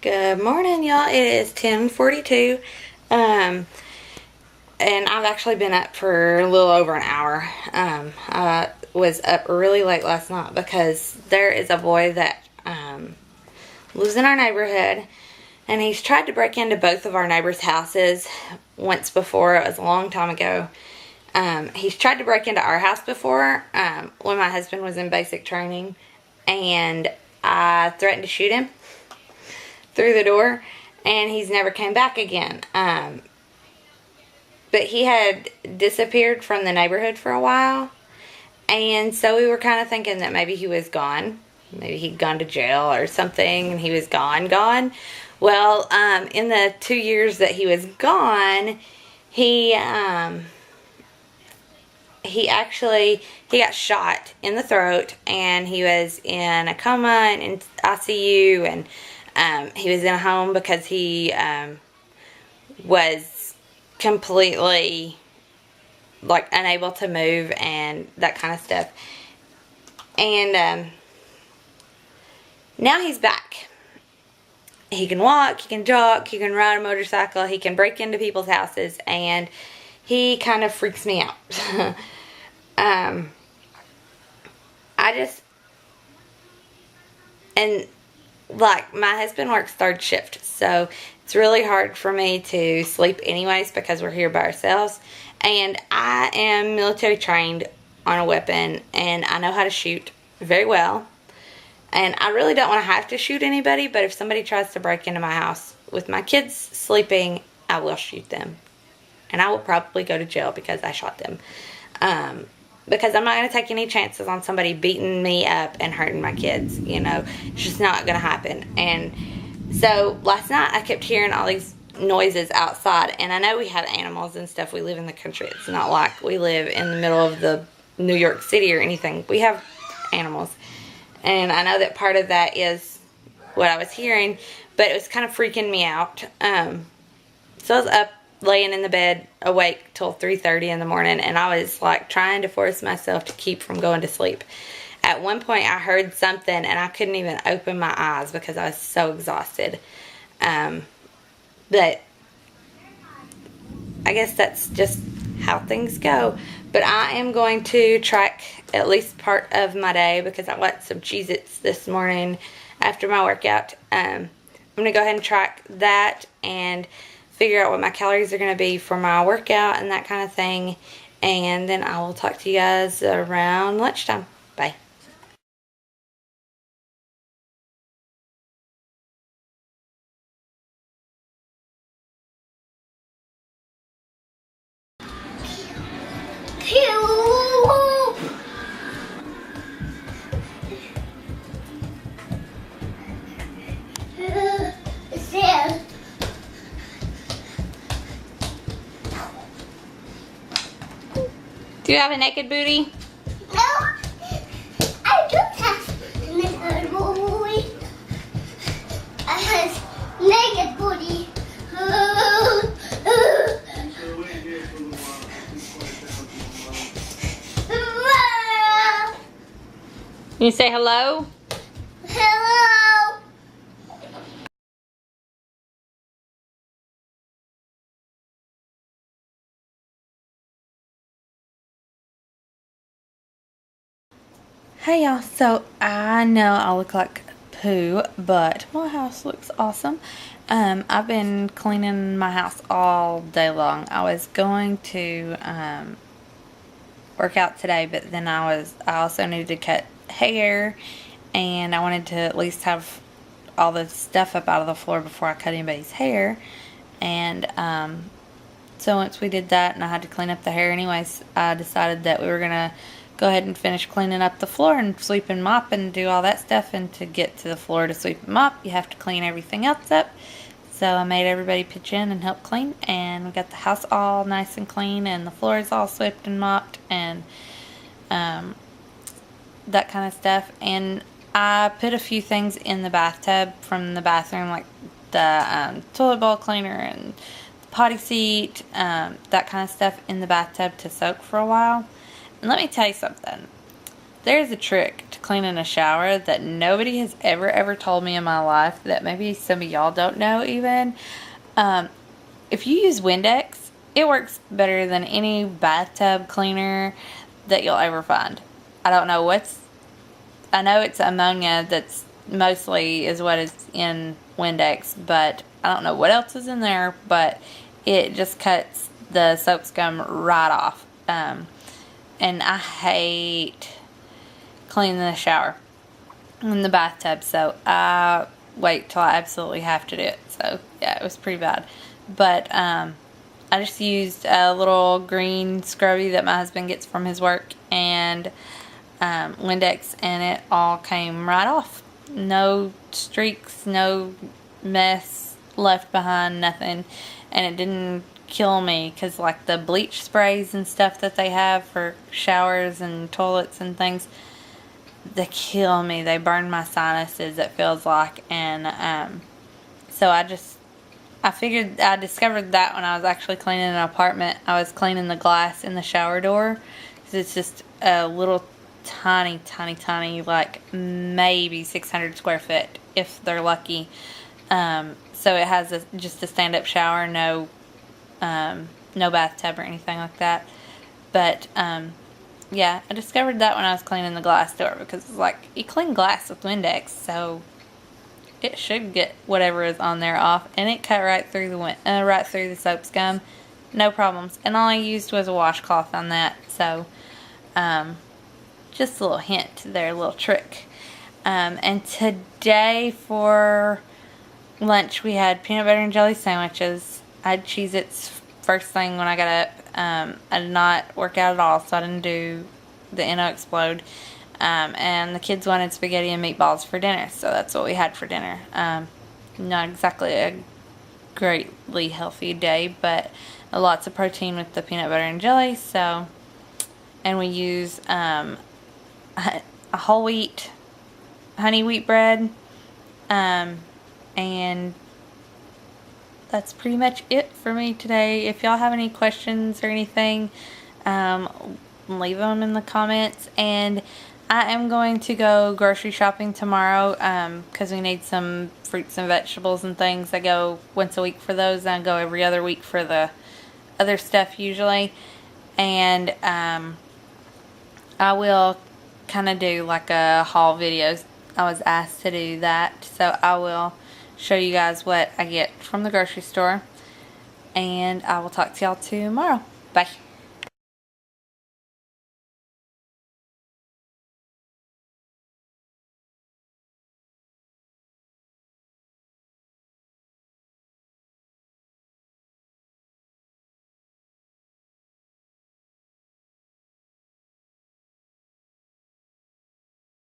Good morning, y'all. It is 10:42. And I've actually been up for a little over an hour. I was up really late last night because there is a boy that lives in our neighborhood, and he's tried to break into both of our neighbors' houses once before. It was a long time ago. He's tried to break into our house before when my husband was in basic training, and I threatened to shoot him through the door, and he's never came back again. But he had disappeared from the neighborhood for a while, and so we were kind of thinking that maybe he was gone. Maybe he'd gone to jail or something, and he was gone. Well, in the 2 years that he was gone, he got shot in the throat, and he was in a coma and in ICU, and he was in a home because he was completely unable to move and that kind of stuff. And now he's back. He can walk, he can jog, he can ride a motorcycle, he can break into people's houses, and he kind of freaks me out. My husband works third shift, so it's really hard for me to sleep anyways because we're here by ourselves. And I am military trained on a weapon, and I know how to shoot very well. And I really don't want to have to shoot anybody, but if somebody tries to break into my house with my kids sleeping, I will shoot them. And I will probably go to jail because I shot them. Because I'm not going to take any chances on somebody beating me up and hurting my kids. It's just not going to happen. And so last night I kept hearing all these noises outside. And I know we have animals and stuff. We live in the country. It's not like we live in the middle of the New York City or anything. We have animals. And I know that part of that is what I was hearing. But it was kind of freaking me out. So I was up, laying in the bed awake till 3:30 in the morning, and I was trying to force myself to keep from going to sleep. At one point I heard something and I couldn't even open my eyes because I was so exhausted. But I guess that's just how things go. But I am going to track at least part of my day because I want some Cheez-Its this morning after my workout. I'm going to go ahead and track that and figure out what my calories are going to be for my workout and that kind of thing. And then I will talk to you guys around lunchtime. Bye. Do you have a naked booty? No, I don't have a naked booty. I have naked booty. Can you say hello? Hello. Hey y'all, so I know I look like poo, but my house looks awesome. I've been cleaning my house all day long. I was going to work out today, but then I also needed to cut hair, and I wanted to at least have all the stuff up out of the floor before I cut anybody's hair. And so once we did that and I had to clean up the hair anyways, I decided that we were gonna go ahead and finish cleaning up the floor and sweep and mop and do all that stuff. And to get to the floor to sweep and mop, you have to clean everything else up. So I made everybody pitch in and help clean, and we got the house all nice and clean, and the floor is all swept and mopped, and that kind of stuff. And I put a few things in the bathtub from the bathroom, like the toilet bowl cleaner and the potty seat, that kind of stuff in the bathtub to soak for a while. And let me tell you something. there's a trick to cleaning a shower that nobody has ever told me in my life, that maybe some of y'all don't know even. If you use Windex, it works better than any bathtub cleaner that you'll ever find. I don't know I know it's ammonia that's mostly is what is in Windex, but I don't know what else is in there, but it just cuts the soap scum right off. And I hate cleaning the shower in the bathtub, so I wait till I absolutely have to do it. So yeah, it was pretty bad. But I just used a little green scrubby that my husband gets from his work and Windex, and it all came right off. No streaks, no mess left behind, nothing. And it didn't kill me, because like the bleach sprays and stuff that they have for showers and toilets and things, they kill me. They burn my sinuses, it feels like. And so I discovered that when I was actually cleaning an apartment. I was cleaning the glass in the shower door, because it's just a little tiny, like maybe 600 square foot if they're lucky. So it has just a stand-up shower, no bathtub or anything like that. But yeah, I discovered that when I was cleaning the glass door, because it's like, you clean glass with Windex, so it should get whatever is on there off, and it cut right through the soap scum, no problems. And all I used was a washcloth on that. So just a little hint there, a little trick. And today for lunch we had peanut butter and jelly sandwiches. I had Cheez-Its first thing when I got up. I did not work out at all, so I didn't do the Inno-Explode. And the kids wanted spaghetti and meatballs for dinner, so that's what we had for dinner. Not exactly a greatly healthy day, but lots of protein with the peanut butter and jelly. So, and we use a whole wheat, honey wheat bread, and that's pretty much it for me today. If y'all have any questions or anything, leave them in the comments. And I am going to go grocery shopping tomorrow, because we need some fruits and vegetables and things. I go once a week for those, and I go every other week for the other stuff usually. And I will kind of do like a haul videos. I was asked to do that, so I will show you guys what I get from the grocery store. And I will talk to y'all tomorrow. Bye.